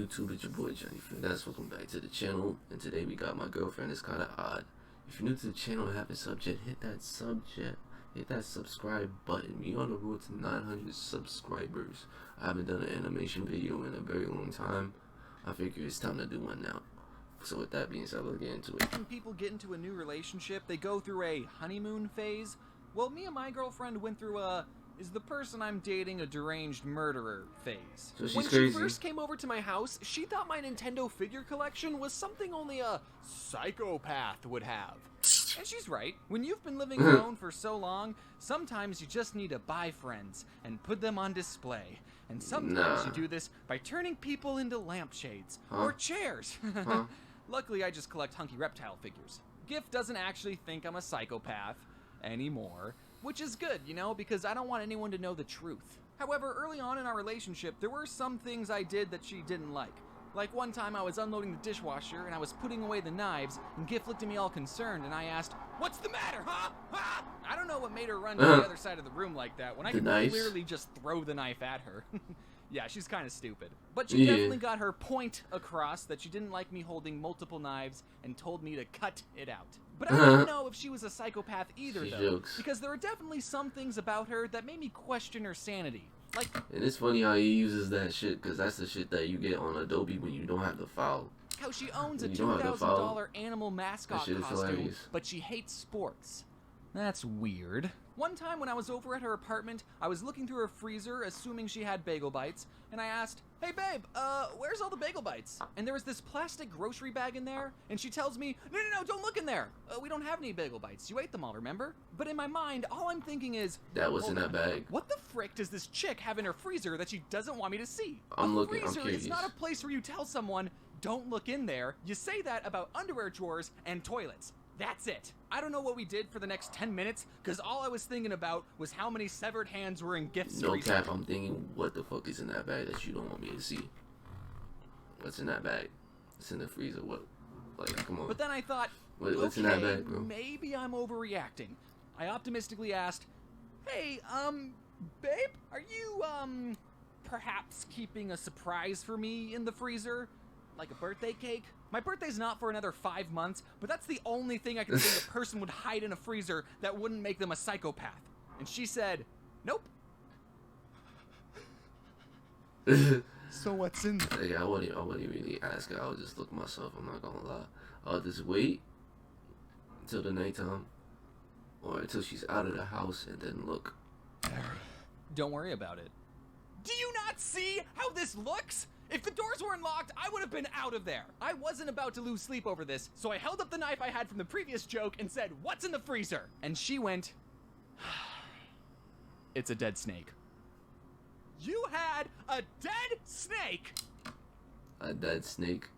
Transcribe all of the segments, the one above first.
YouTube? It's your boy Johnny Finesse. Welcome back to the channel, and today we got my girlfriend. It's kind of odd. If you're new to the channel and haven't hit that subscribe button. We on the road to 900 subscribers. I haven't done an animation video in a very long time. I figure it's time to do one now. So with that being said, let's get into it. When people get into a new relationship, they go through a honeymoon phase. Well, me and my girlfriend went through a is the person I'm dating a deranged murderer phase. So she's when crazy. she first came over to my house, she thought my Nintendo figure collection was something only a psychopath would have. And she's right. When you've been living alone for so long, sometimes you just need to buy friends and put them on display. And sometimes you do this by turning people into lampshades or chairs. Luckily, I just collect hunky reptile figures. Gift doesn't actually think I'm a psychopath anymore, which is good, you know, because I don't want anyone to know the truth. However, early on in our relationship, there were some things I did that she didn't like. Like one time I was unloading the dishwasher and I was putting away the knives, and Gift looked at me all concerned and I asked, "What's the matter, huh? Huh?" I don't know what made her run to the other side of the room like that when I could clearly just throw the knife at her. Yeah, she's kind of stupid. But she definitely got her point across that she didn't like me holding multiple knives and told me to cut it out. But I don't know if she was a psychopath either, though, because there are definitely some things about her that made me question her sanity. Like, and it's funny how he uses that shit, because that's the shit that you get on Adobe when you don't have the file. How she owns a $2,000 animal mascot costume, but she hates sports. That's weird. One time when I was over at her apartment, I was looking through her freezer, assuming she had bagel bites, and I asked, "Hey babe, where's all the bagel bites?" And there was this plastic grocery bag in there, and she tells me, No, don't look in there. We don't have any bagel bites. You ate them all, remember? But in my mind, all I'm thinking is, that was in that bag. What the frick does this chick have in her freezer that she doesn't want me to see? I'm freezer curious. is not a place where you tell someone, "Don't look in there." You say that about underwear drawers and toilets. That's it. I don't know what we did for the next 10 minutes, because all I was thinking about was how many severed hands were in Gift's freezer. No cap, I'm thinking, what the fuck is in that bag that you don't want me to see? What's in that bag? It's in the freezer. What? Like, come on. But then I thought, what's in that bag, bro? Maybe I'm overreacting. I optimistically asked, "Hey, babe, are you, perhaps keeping a surprise for me in the freezer? Like a birthday cake? My birthday's not for another 5 months, but that's the only thing I can think a person would hide in a freezer that wouldn't make them a psychopath." And she said, "Nope." So what's in there? Yeah, I wouldn't really ask her. I would just look myself. I'm not gonna lie. I'll just wait until the nighttime, or until she's out of the house, and then look. Don't worry about it. Do you not see how this looks? If the doors weren't locked, I would have been out of there. I wasn't about to lose sleep over this, so I held up the knife I had from the previous joke and said, "What's in the freezer?" And she went, "It's a dead snake." You had a dead snake? A dead snake?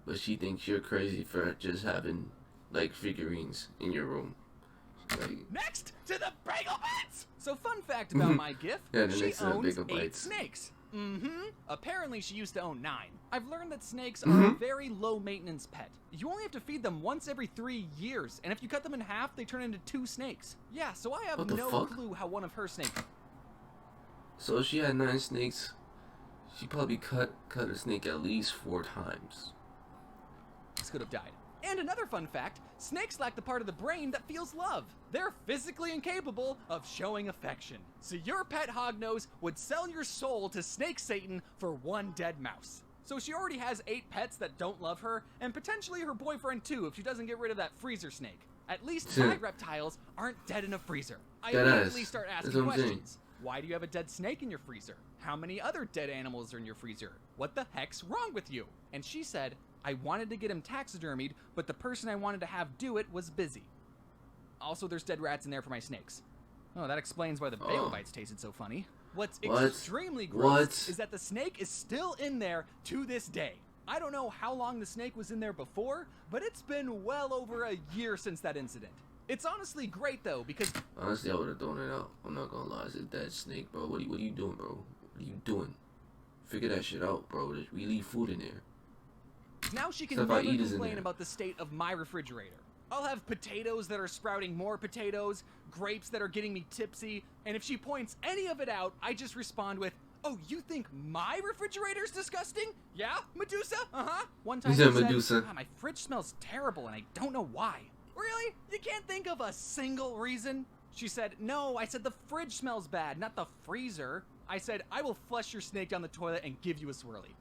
But she thinks you're crazy for just having, like, figurines in your room. Like, next to the bagel bites! So fun fact about my gift, she owns 8 snakes. Apparently she used to own 9. I've learned that snakes are a very low maintenance pet. You only have to feed them once every 3 years, and if you cut them in half, they turn into 2 snakes. Yeah, so I have no clue how one of her snakes... So if she had 9 snakes, she probably cut a snake at least 4 times. Could have died. And another fun fact, snakes lack the part of the brain that feels love. They're physically incapable of showing affection. So your pet hognose would sell your soul to Snake Satan for 1 dead mouse. So she already has 8 pets that don't love her, and potentially her boyfriend too if she doesn't get rid of that freezer snake. At least my reptiles aren't dead in a freezer. I immediately start asking questions. Why do you have a dead snake in your freezer? How many other dead animals are in your freezer? What the heck's wrong with you? And she said, I wanted to get him taxidermied, but the person I wanted to have do it was busy. Also, there's dead rats in there for my snakes. Oh, that explains why the bagel bites tasted so funny. What's extremely gross is that the snake is still in there to this day. I don't know how long the snake was in there before, but it's been well over a year since that incident. It's honestly great, though, because... Honestly, I would have thrown it out. I'm not gonna lie. It's a dead snake, bro. What are you doing, bro? What are you doing? Figure that shit out, bro. We leave food in there. Now she can never complain about the state of my refrigerator. I'll have potatoes that are sprouting more potatoes, grapes that are getting me tipsy, and if she points any of it out, I just respond with, Oh, you think my refrigerator's disgusting? Yeah, Medusa? Uh-huh. One time He she said said, Medusa. "Ah, my fridge smells terrible and I don't know why." Really? You can't think of a single reason? She said, "No, I said the fridge smells bad, not the freezer." I said, "I will flush your snake down the toilet and give you a swirly."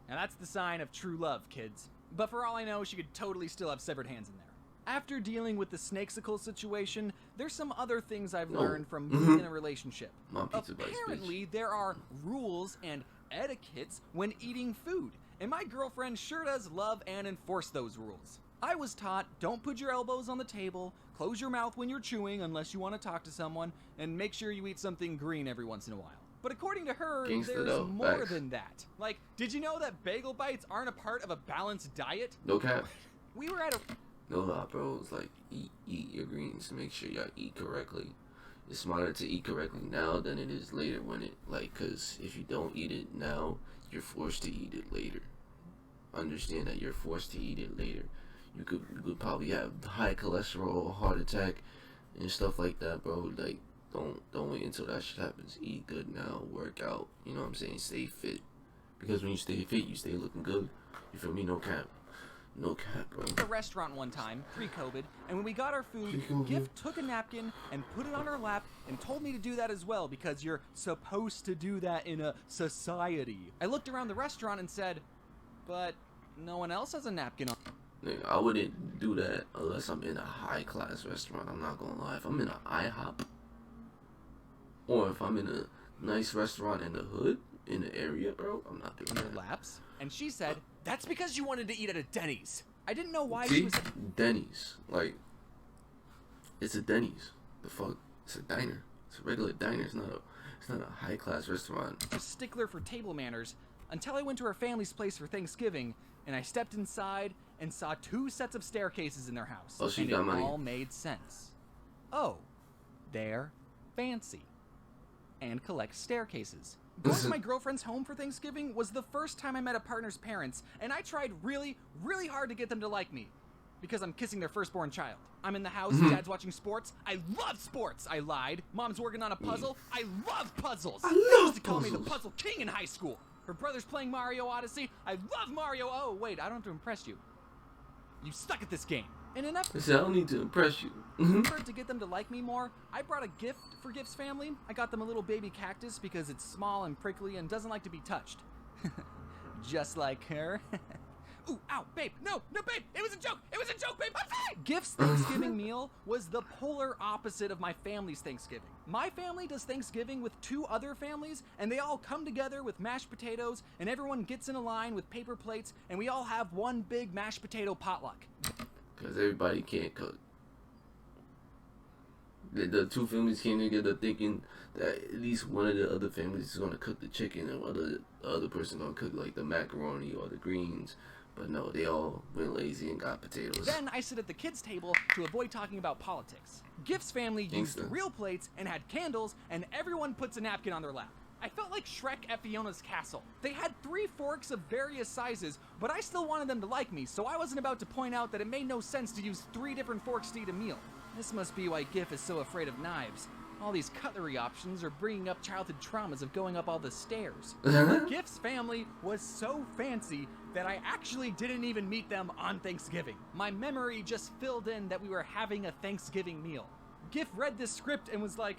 Now that's the sign of true love, kids. But for all I know, she could totally still have severed hands in there. After dealing with the snakesicle situation, there's some other things I've learned from being in a relationship. Apparently, there are rules and etiquettes when eating food, and my girlfriend sure does love and enforce those rules. I was taught, don't put your elbows on the table, close your mouth when you're chewing unless you want to talk to someone, and make sure you eat something green every once in a while. But according to her, there's more than that. Like, did you know that bagel bites aren't a part of a balanced diet? No cap. We were at a... No lie, bro. It's like, eat your greens. Make sure y'all eat correctly. It's smarter to eat correctly now than it is later when it, like, because if you don't eat it now, you're forced to eat it later. Understand that you're forced to eat it later. You could probably have high cholesterol, heart attack, and stuff like that, bro. Like, don't wait until that shit happens. Eat good now, work out, you know what I'm saying? Stay fit. Because when you stay fit, you stay looking good. You feel me? No cap. No cap, bro. A restaurant one time, pre-COVID, and when we got our food, Gift took a napkin and put it on her lap and told me to do that as well because you're supposed to do that in a society. I looked around the restaurant and said, but no one else has a napkin on. Nigga, I wouldn't do that unless I'm in a high-class restaurant. I'm not gonna lie. If I'm in an IHOP, or if I'm in a nice restaurant in the hood, in the area, bro, I'm not doing that. Laps, and she said, that's because you wanted to eat at a Denny's. I didn't know why See? she was... Denny's. Like, it's a Denny's. The fuck? It's a diner. It's a regular diner. It's not a high-class restaurant. A stickler for table manners until I went to her family's place for Thanksgiving, and I stepped inside and saw 2 sets of staircases in their house. Oh, she and got it money. all made sense. Oh, they're fancy and collect staircases. Going to my girlfriend's home for Thanksgiving was the first time I met a partner's parents, and I tried really, really hard to get them to like me. Because I'm kissing their firstborn child. I'm in the house, Dad's watching sports. I love sports, I lied. Mom's working on a puzzle. I love puzzles. They used to call me the puzzle king in high school. Her brother's playing Mario Odyssey. I love Mario. Oh, wait, I don't have to impress you. You suck at this game. In an effort I don't need to impress you. to get them to like me more, I brought a gift for Gift's family. I got them a little baby cactus because it's small and prickly and doesn't like to be touched. Just like her. Ooh, ow, babe, no, babe, it was a joke, babe, I'm fine! Gift's Thanksgiving meal was the polar opposite of my family's Thanksgiving. My family does Thanksgiving with 2 other families, and they all come together with mashed potatoes, and everyone gets in a line with paper plates, and we all have one big mashed potato potluck. Because everybody can't cook. The 2 families came together thinking that at least one of the other families is going to cook the chicken, and the other person going to cook like the macaroni or the greens. But no, they all went lazy and got potatoes. Then I sit at the kids' table to avoid talking about politics. Gift's family used real plates and had candles, and everyone puts a napkin on their lap. I felt like Shrek at Fiona's castle. They had 3 forks of various sizes, but I still wanted them to like me, so I wasn't about to point out that it made no sense to use 3 different forks to eat a meal. This must be why Gift is so afraid of knives. All these cutlery options are bringing up childhood traumas of going up all the stairs. Gift's family was so fancy that I actually didn't even meet them on Thanksgiving. My memory just filled in that we were having a Thanksgiving meal. Gift read this script and was like,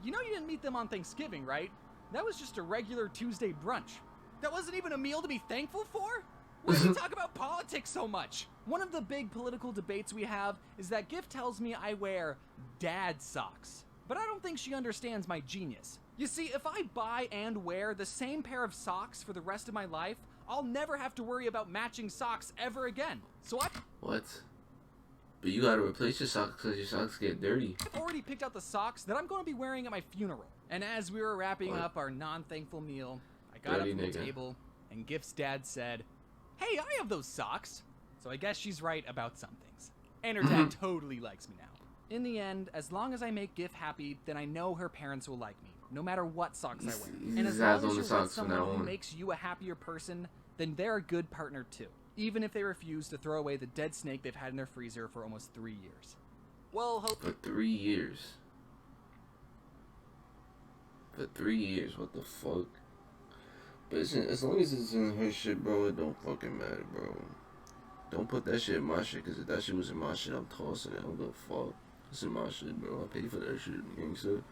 you know you didn't meet them on Thanksgiving, right? That was just a regular Tuesday brunch. That wasn't even a meal to be thankful for? Why do you talk about politics so much? One of the big political debates we have is that Gift tells me I wear dad socks. But I don't think she understands my genius. You see, if I buy and wear the same pair of socks for the rest of my life, I'll never have to worry about matching socks ever again. So What? But you gotta replace your socks because your socks get dirty. I've already picked out the socks that I'm going to be wearing at my funeral. And as we were wrapping up our non-thankful meal, I got up from the table, and Gift's dad said, hey, I have those socks. So I guess she's right about some things. And her dad totally likes me now. In the end, as long as I make Gift happy, then I know her parents will like me, no matter what socks I wear. And as long as you're with someone who makes you a happier person, then they're a good partner too, even if they refuse to throw away the dead snake they've had in their freezer for almost 3 years. Well, For 3 years. For 3 years, what the fuck? But as long as it's in her shit, bro, it don't fucking matter, bro. Don't put that shit in my shit, because if that shit was in my shit, I'm tossing it. I don't give a fuck. It's in my shit, bro. I paid for that shit, gangsta.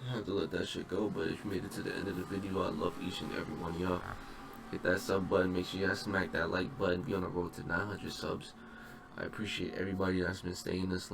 I have to let that shit go. But if you made it to the end of the video, I love each and every one of y'all. Hit that sub button. Make sure y'all smack that like button. Be on the road to 900 subs. I appreciate everybody that's been staying this